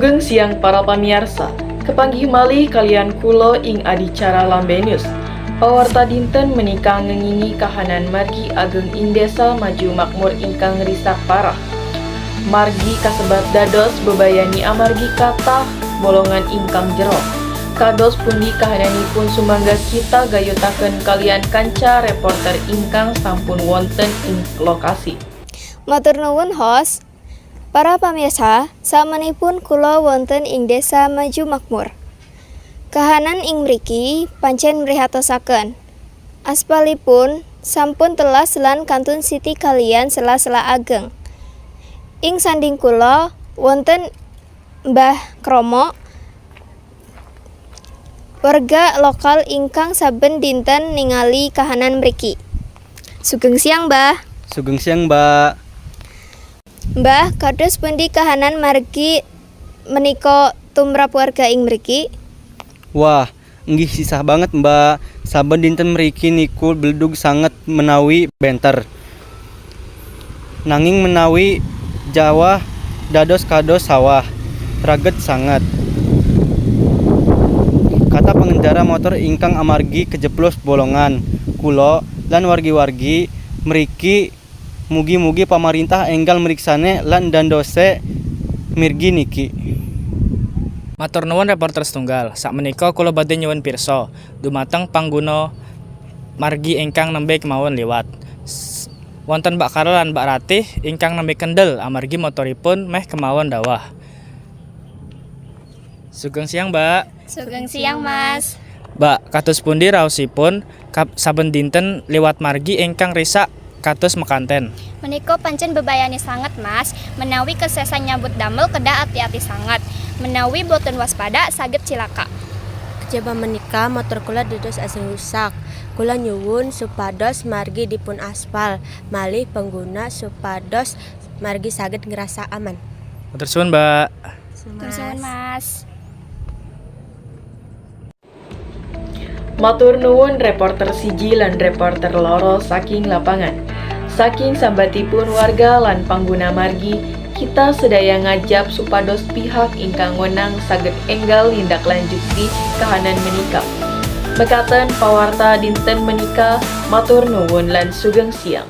Sugeng siang para pamirsa, kepanggih malih kalian kulo ing adicara Lambenus. Pawarta dinten menikah ngengingi kahanan margi ageng ing desa maju makmur ingkang risak parah. Margi kasebat dados bebayani amargi kathah bolongan ingkang jero. Kados pundi kahananipun sumangga kita gayutaken kalian kanca reporter ingkang sampun wonten ing lokasi. Matur nuwun host. Para pamirsa, samanipun kula wonten ing Desa Maju Makmur. Kahanan ing mriki pancen mrihatosaken. Aspalipun sampun telas lan kantun siti kalian sela-sela ageng. Ing sanding kula wonten Mbah Kromo, warga lokal ingkang saben dinten ningali kahanan mriki. Sugeng siang, Mbah. Sugeng siang, Mbak. Mbah, kados pundi kahanan margi menika tumrap warga ing mriki? Wah, inggih sisah banget, Mbak. Saben dinten mriki niku beldug sanget menawi benter. Nanging menawi Jawa dados kados sawah. Raget sangat. Kata pengendara motor ingkang amargi kejeplos bolongan. Kulo lan wargi-wargi mriki mugi-mugi pamarintah enggal meriksane lan dandose mirgi niki. Matur nuwun reporter setunggal. Sakmenika kula badhe nyuwun pirsa dumateng pangguna margi ingkang nembe kemawon liwat. Wonten Mbak Karol lan Mbak Ratih ingkang nembe kendel amargi motoripun meh kemawon dawah. Sugeng siang, Mbak. Sugeng siang, Mas. Mbak, kados pundi raosipun saben dinten liwat margi ingkang risak kados mekanten? Menika pancen bebayani sangat, Mas. Menawi kesesan nyambut damel kedah hati-hati sangat. Menawi boten waspada saged cilaka. Kejaba menika motor kula dados asring rusak. Kula nyuwun supados margi dipun aspal, malih pengguna supados margi saged ngerasa aman. Matur suwun, Mbak. Nuwun, Mas. Matur nuwun reporter siji lan reporter loro saking lapangan. Saking sambatipun warga lan pangguna margi, kita sedaya ngajab supados pihak ingkang wenang saged enggal tindak lanjuti kahanan menika. Mekaten pawarta dinten menika, matur nuwun lan sugeng siang.